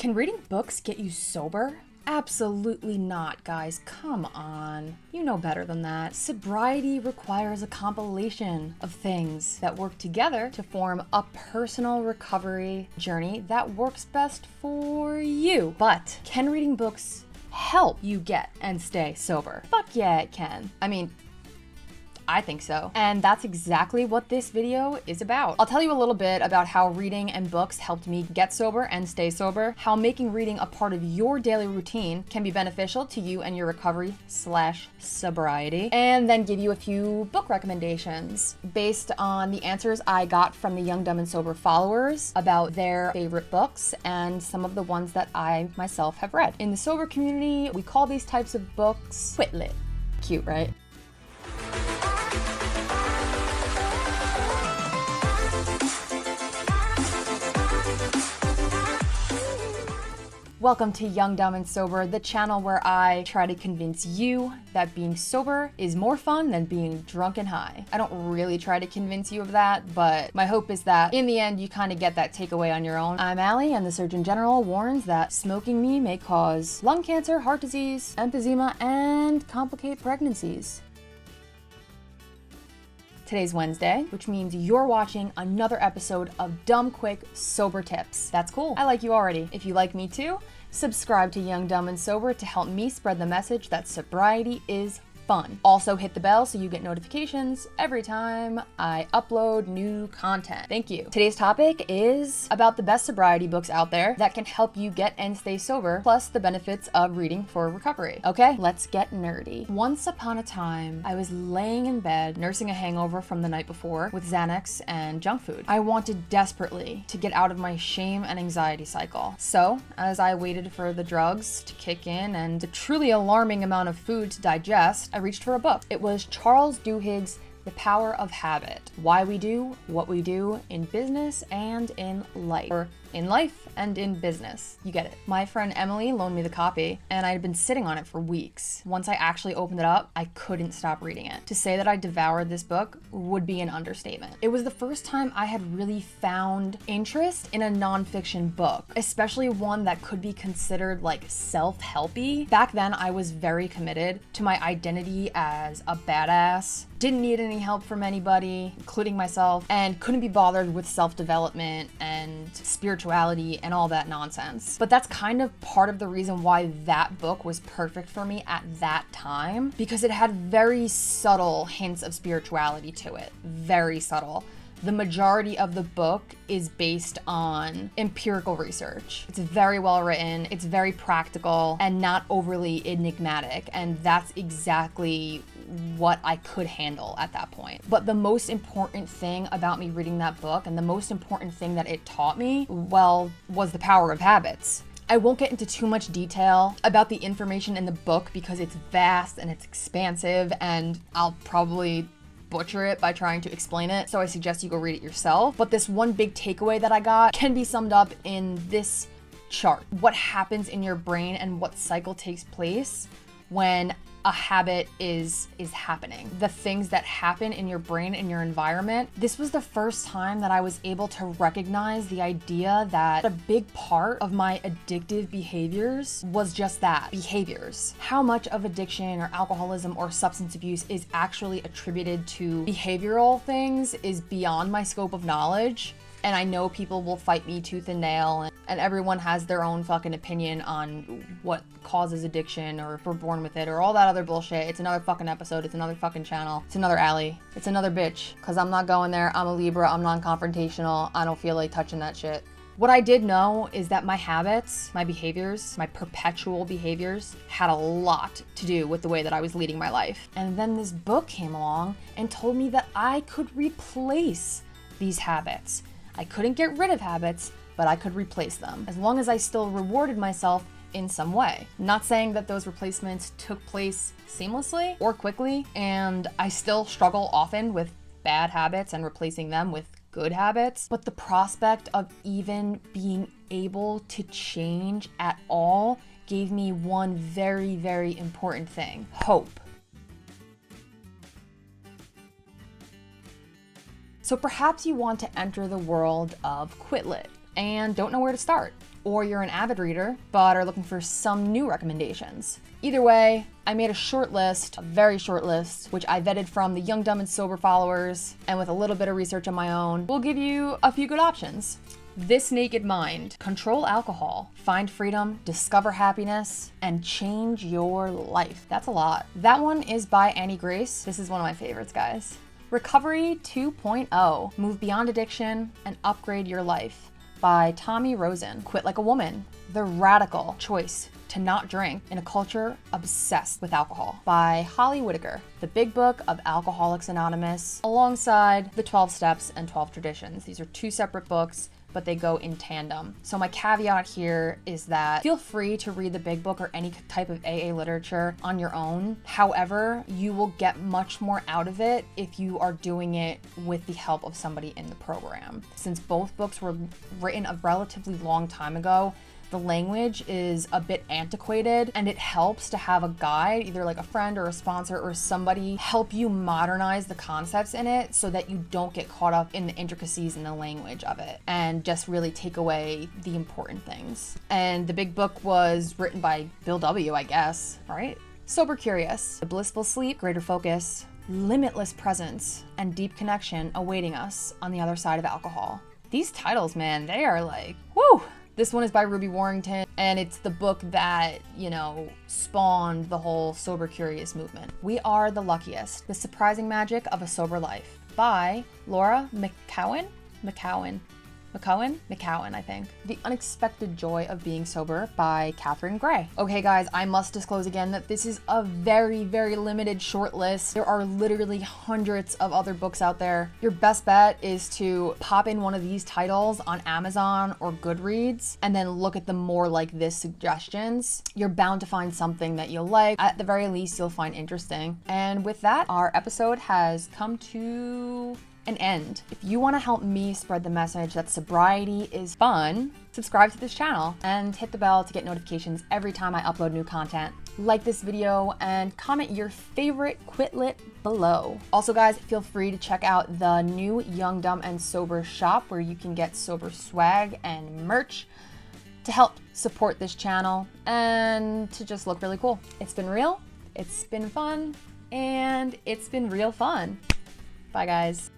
Can reading books get you sober? Absolutely not, guys. Come on. You know better than that. Sobriety requires a compilation of things that work together to form a personal recovery journey that works best for you. But can reading books help you get and stay sober? Fuck yeah, it can. I think so. And that's exactly what this video is about. I'll tell you a little bit about how reading and books helped me get sober and stay sober, how making reading a part of your daily routine can be beneficial to you and your recovery/sobriety, and then give you a few book recommendations based on the answers I got from the Young, Dumb, and Sober followers about their favorite books and some of the ones that I myself have read. In the sober community, we call these types of books quit lit. Cute, right? Welcome to Young, Dumb, and Sober, the channel where I try to convince you that being sober is more fun than being drunk and high. I don't really try to convince you of that, but my hope is that in the end you kind of get that takeaway on your own. I'm Allie, and the Surgeon General warns that smoking me may cause lung cancer, heart disease, emphysema, and complicate pregnancies. Today's Wednesday, which means you're watching another episode of Dumb Quick Sober Tips. That's cool. I like you already. If you like me too, subscribe to Young, Dumb, and Sober to help me spread the message that sobriety is fun. Also hit the bell so you get notifications every time I upload new content. Thank you. Today's topic is about the best sobriety books out there that can help you get and stay sober, plus the benefits of reading for recovery. Okay, let's get nerdy. Once upon a time, I was laying in bed, nursing a hangover from the night before with Xanax and junk food. I wanted desperately to get out of my shame and anxiety cycle. So, as I waited for the drugs to kick in and the truly alarming amount of food to digest, I reached for a book. It was Charles Duhigg's The Power of Habit: Why We Do What We Do in Business and in Life. Or in life and in business. You get it. My friend Emily loaned me the copy, and I had been sitting on it for weeks. Once I actually opened it up, I couldn't stop reading it. To say that I devoured this book would be an understatement. It was the first time I had really found interest in a nonfiction book, especially one that could be considered like self-helpy. Back then, I was very committed to my identity as a badass, didn't need any help from anybody, including myself, and couldn't be bothered with self-development and spirituality and all that nonsense. But that's kind of part of the reason why that book was perfect for me at that time, because it had very subtle hints of spirituality to it. Very subtle. The majority of the book is based on empirical research. It's very well written, it's very practical, and not overly enigmatic, and that's exactly what I could handle at that point. But the most important thing about me reading that book, and the most important thing that it taught me, well, was the power of habits. I won't get into too much detail about the information in the book because it's vast and it's expansive, and I'll probably butcher it by trying to explain it, so I suggest you go read it yourself. But this one big takeaway that I got can be summed up in this chart. What happens in your brain and what cycle takes place when a habit is happening. The things that happen in your brain and your environment. This was the first time that I was able to recognize the idea that a big part of my addictive behaviors was just that, behaviors. How much of addiction or alcoholism or substance abuse is actually attributed to behavioral things is beyond my scope of knowledge. And I know people will fight me tooth and nail, and everyone has their own fucking opinion on what causes addiction or if we're born with it or all that other bullshit. It's another fucking episode, it's another fucking channel, it's another alley, it's another bitch. Cause I'm not going there, I'm a Libra, I'm non-confrontational, I don't feel like touching that shit. What I did know is that my habits, my behaviors, my perpetual behaviors had a lot to do with the way that I was leading my life. And then this book came along and told me that I could replace these habits. I couldn't get rid of habits, but I could replace them, as long as I still rewarded myself in some way. Not saying that those replacements took place seamlessly or quickly, and I still struggle often with bad habits and replacing them with good habits, but the prospect of even being able to change at all gave me one very, very important thing: hope. So perhaps you want to enter the world of Quit Lit and don't know where to start. or you're an avid reader but are looking for some new recommendations. Either way, I made a short list, a very short list, which I vetted from the Young, Dumb, and Sober followers, and with a little bit of research on my own, will give you a few good options. This Naked Mind: control alcohol, find freedom, discover happiness, and change your life. That's a lot. That one is by Annie Grace. This is one of my favorites, guys. Recovery 2.0: move beyond addiction and upgrade your life, by Tommy Rosen. Quit Like a Woman: the radical choice to not drink in a culture obsessed with alcohol, by Holly Whitaker. The Big Book of Alcoholics Anonymous, alongside the 12 Steps and 12 Traditions. These are two separate books, but they go in tandem. So my caveat here is that feel free to read the Big Book or any type of AA literature on your own. However, you will get much more out of it if you are doing it with the help of somebody in the program. Since both books were written a relatively long time ago, the language is a bit antiquated, and it helps to have a guide, either like a friend or a sponsor or somebody, help you modernize the concepts in it so that you don't get caught up in the intricacies in the language of it and just really take away the important things. And the Big Book was written by Bill W., I guess, right? Sober Curious: the blissful sleep, greater focus, limitless presence, and deep connection awaiting us on the other side of alcohol. These titles, man, they are like, whoo! This one is by Ruby Warrington, and it's the book that, spawned the whole Sober Curious movement. We Are the Luckiest: The Surprising Magic of a Sober Life, by Laura McCowan, I think. The Unexpected Joy of Being Sober, by Catherine Gray. Okay guys, I must disclose again that this is a very, very limited short list. There are literally hundreds of other books out there. Your best bet is to pop in one of these titles on Amazon or Goodreads and then look at the more like this suggestions. You're bound to find something that you'll like. At the very least, you'll find interesting. And with that, our episode has come to an end. If you want to help me spread the message that sobriety is fun, subscribe to this channel and hit the bell to get notifications every time I upload new content. Like this video and comment your favorite Quitlet below. Also guys, feel free to check out the new Young, Dumb, and Sober shop where you can get sober swag and merch to help support this channel and to just look really cool. It's been real, it's been fun, and it's been real fun. Bye guys.